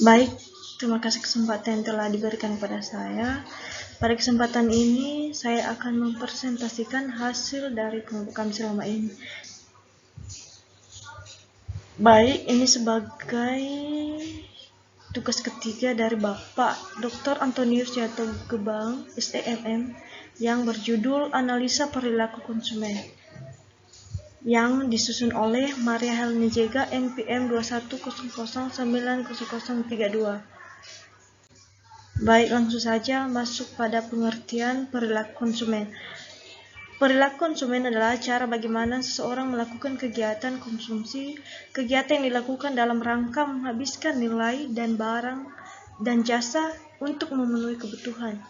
Baik, terima kasih kesempatan yang telah diberikan kepada saya. Pada kesempatan ini, saya akan mempresentasikan hasil dari kelompok kami selama ini. Baik, ini sebagai tugas ketiga dari Bapak Dr. Antonius Jatugebang, STMM, yang berjudul Analisa Perilaku Konsumen, yang disusun oleh Maria Helmi Jega, NPM 21009032. Baik, langsung saja masuk pada pengertian perilaku konsumen. Perilaku konsumen adalah cara bagaimana seseorang melakukan kegiatan konsumsi, kegiatan yang dilakukan dalam rangka menghabiskan nilai dan barang dan jasa untuk memenuhi kebutuhan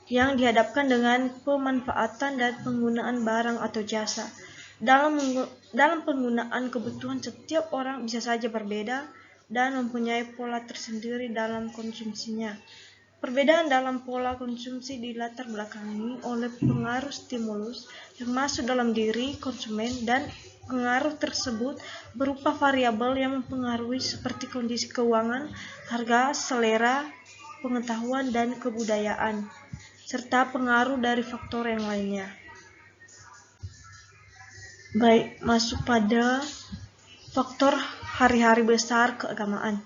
yang dihadapkan dengan pemanfaatan dan penggunaan barang atau jasa. Dalam penggunaan kebutuhan, setiap orang bisa saja berbeda dan mempunyai pola tersendiri dalam konsumsinya. Perbedaan dalam pola konsumsi dilatar belakangi oleh pengaruh stimulus yang masuk dalam diri konsumen, dan pengaruh tersebut berupa variabel yang mempengaruhi seperti kondisi keuangan, harga, selera, pengetahuan, dan kebudayaan, serta pengaruh dari faktor yang lainnya. Baik, masuk pada faktor hari-hari besar keagamaan.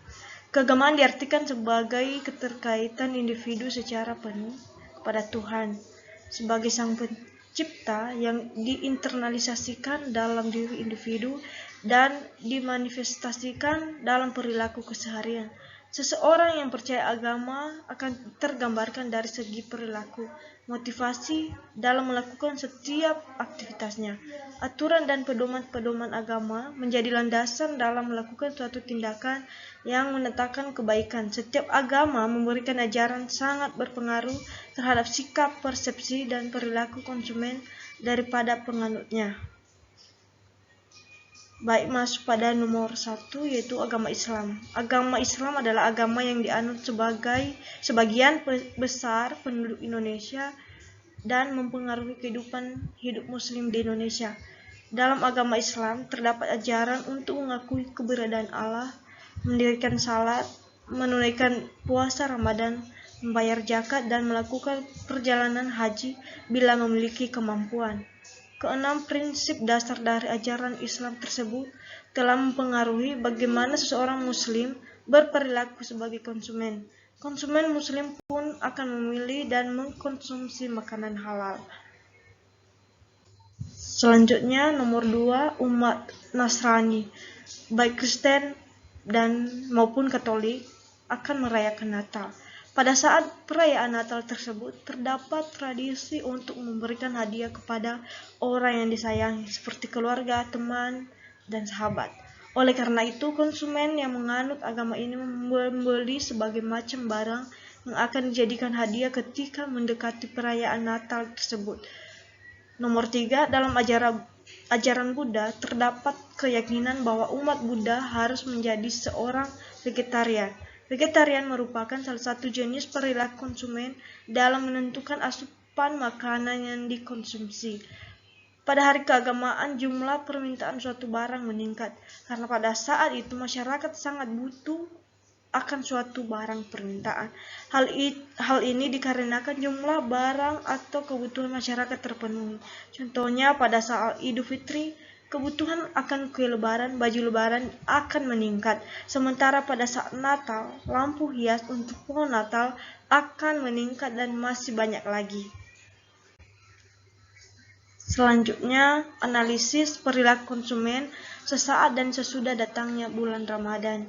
Keagamaan diartikan sebagai keterkaitan individu secara penuh kepada Tuhan sebagai Sang Pencipta yang diinternalisasikan dalam diri individu dan dimanifestasikan dalam perilaku keseharian. Seseorang yang percaya agama akan tergambarkan dari segi perilaku, motivasi dalam melakukan setiap aktivitasnya. Aturan dan pedoman-pedoman agama menjadi landasan dalam melakukan suatu tindakan yang menetapkan kebaikan. Setiap agama memberikan ajaran sangat berpengaruh terhadap sikap, persepsi, dan perilaku konsumen daripada penganutnya. Baik, masuk pada nomor 1, yaitu agama Islam. Agama Islam adalah agama yang dianut sebagian besar penduduk Indonesia dan mempengaruhi kehidupan hidup Muslim di Indonesia. Dalam agama Islam terdapat ajaran untuk mengakui keberadaan Allah, mendirikan salat, menunaikan puasa Ramadan, membayar zakat, dan melakukan perjalanan haji bila memiliki kemampuan. Keenam prinsip dasar dari ajaran Islam tersebut telah mempengaruhi bagaimana seseorang Muslim berperilaku sebagai konsumen. Konsumen Muslim pun akan memilih dan mengkonsumsi makanan halal. Selanjutnya, nomor 2, umat Nasrani, baik Kristen dan maupun Katolik, akan merayakan Natal. Pada saat perayaan Natal tersebut, terdapat tradisi untuk memberikan hadiah kepada orang yang disayangi, seperti keluarga, teman, dan sahabat. Oleh karena itu, konsumen yang menganut agama ini membeli sebagai macam barang yang akan dijadikan hadiah ketika mendekati perayaan Natal tersebut. Nomor 3, dalam ajaran Buddha terdapat keyakinan bahwa umat Buddha harus menjadi seorang vegetarian. Vegetarian merupakan salah satu jenis perilaku konsumen dalam menentukan asupan makanan yang dikonsumsi. Pada hari keagamaan, jumlah permintaan suatu barang meningkat karena pada saat itu masyarakat sangat butuh akan suatu barang permintaan. Hal ini dikarenakan jumlah barang atau kebutuhan masyarakat terpenuhi. Contohnya, pada saat Idul Fitri, kebutuhan akan kue lebaran, baju lebaran akan meningkat. Sementara pada saat Natal, lampu hias untuk pohon Natal akan meningkat dan masih banyak lagi. Selanjutnya, analisis perilaku konsumen sesaat dan sesudah datangnya bulan Ramadan.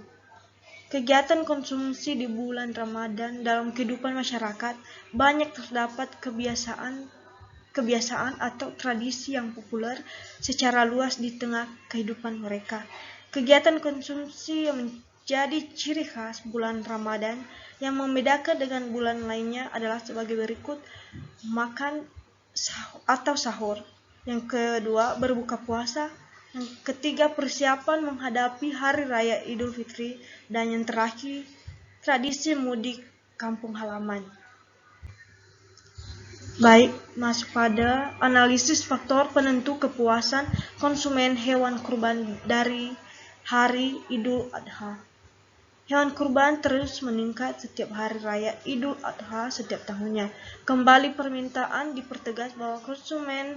Kegiatan konsumsi di bulan Ramadan dalam kehidupan masyarakat banyak terdapat kebiasaan atau tradisi yang populer secara luas di tengah kehidupan mereka. Kegiatan konsumsi yang menjadi ciri khas bulan Ramadan yang membedakan dengan bulan lainnya adalah sebagai berikut: makan atau sahur. Yang kedua, berbuka puasa. Yang ketiga, persiapan menghadapi hari raya Idul Fitri. Dan yang terakhir, tradisi mudik kampung halaman. Baik, masuk pada analisis faktor penentu kepuasan konsumen hewan kurban dari hari Idul Adha. Hewan kurban terus meningkat setiap hari raya Idul Adha setiap tahunnya. Kembali permintaan dipertegas bahwa konsumen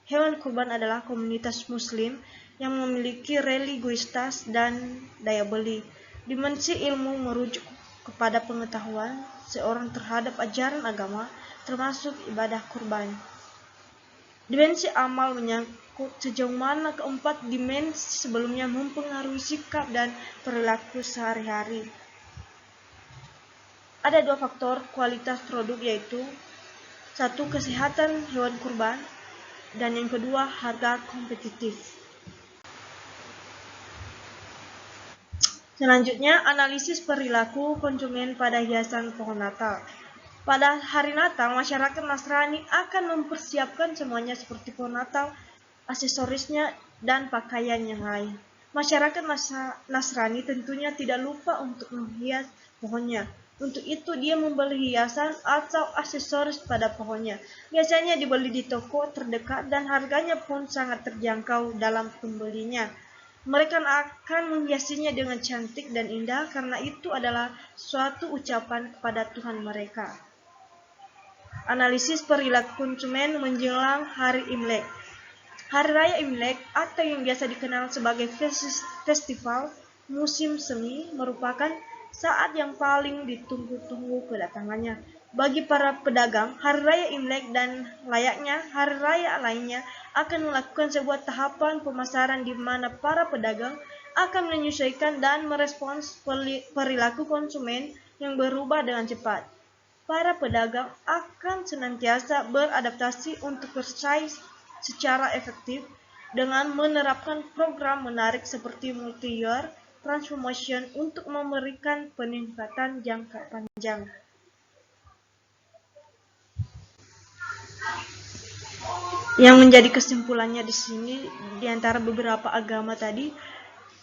hewan kurban adalah komunitas muslim yang memiliki religiusitas dan daya beli. Dimensi ilmu merujuk kepada pengetahuan seorang terhadap ajaran agama, termasuk ibadah kurban. Dimensi amal menyangkut sejauh mana keempat dimensi sebelumnya mempengaruhi sikap dan perilaku sehari-hari. Ada dua faktor kualitas produk, yaitu satu, kesehatan hewan kurban, dan yang kedua, harga kompetitif. Selanjutnya, analisis perilaku konsumen pada hiasan pohon Natal. Pada hari Natal, masyarakat Nasrani akan mempersiapkan semuanya seperti pohon Natal, aksesorisnya, dan pakaian yang lain. Masyarakat Nasrani tentunya tidak lupa untuk menghias pohonnya. Untuk itu, dia membeli hiasan atau aksesoris pada pohonnya. Biasanya dibeli di toko terdekat dan harganya pun sangat terjangkau dalam pembelinya. Mereka akan menghiasinya dengan cantik dan indah karena itu adalah suatu ucapan kepada Tuhan mereka. Analisis perilaku konsumen menjelang Hari Imlek. Hari Raya Imlek atau yang biasa dikenal sebagai festival musim semi merupakan saat yang paling ditunggu-tunggu kedatangannya. Bagi para pedagang, Hari Raya Imlek dan layaknya hari raya lainnya akan melakukan sebuah tahapan pemasaran di mana para pedagang akan menyesuaikan dan merespons perilaku konsumen yang berubah dengan cepat. Para pedagang akan senantiasa beradaptasi untuk bersaing secara efektif dengan menerapkan program menarik seperti multi-year transformation untuk memberikan peningkatan jangka panjang. Yang menjadi kesimpulannya di sini di antara beberapa agama tadi,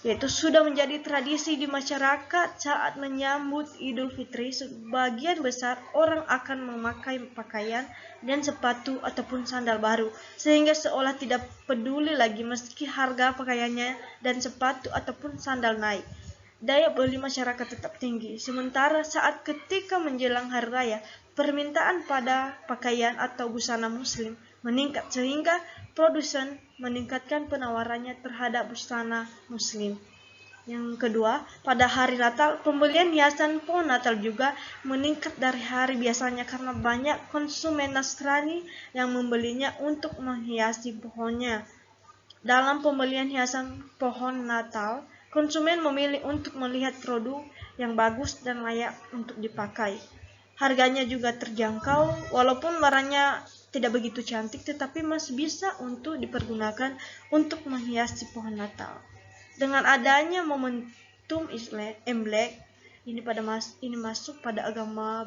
yaitu sudah menjadi tradisi di masyarakat saat menyambut Idul Fitri, sebagian besar orang akan memakai pakaian dan sepatu ataupun sandal baru, sehingga seolah tidak peduli lagi meski harga pakaiannya dan sepatu ataupun sandal naik. Daya beli masyarakat tetap tinggi, sementara saat ketika menjelang hari raya, permintaan pada pakaian atau busana muslim meningkat sehingga produsen meningkatkan penawarannya terhadap busana muslim. Yang kedua, pada hari Natal, pembelian hiasan pohon Natal juga meningkat dari hari biasanya karena banyak konsumen Nasrani yang membelinya untuk menghiasi pohonnya. Dalam pembelian hiasan pohon Natal, konsumen memilih untuk melihat produk yang bagus dan layak untuk dipakai. Harganya juga terjangkau, walaupun barangnya tidak begitu cantik, tetapi masih bisa untuk dipergunakan untuk menghiasi pohon Natal. Dengan adanya momentum Imlek ini masuk pada agama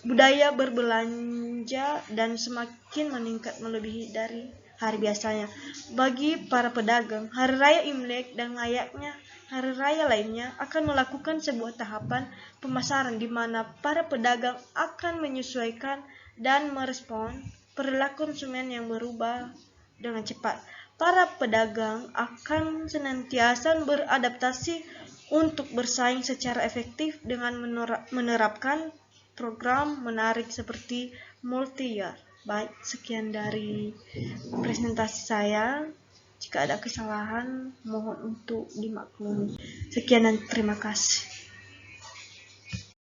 budaya berbelanja dan semakin meningkat melebihi dari hari biasanya. Bagi para pedagang, Hari Raya Imlek dan layaknya hari raya lainnya akan melakukan sebuah tahapan pemasaran di mana para pedagang akan menyesuaikan dan merespon perilaku konsumen yang berubah dengan cepat. Para pedagang akan senantiasa beradaptasi untuk bersaing secara efektif dengan menerapkan program menarik seperti multi-year. Baik, sekian dari presentasi saya. Jika ada kesalahan, mohon untuk dimaklumi. Sekian dan terima kasih.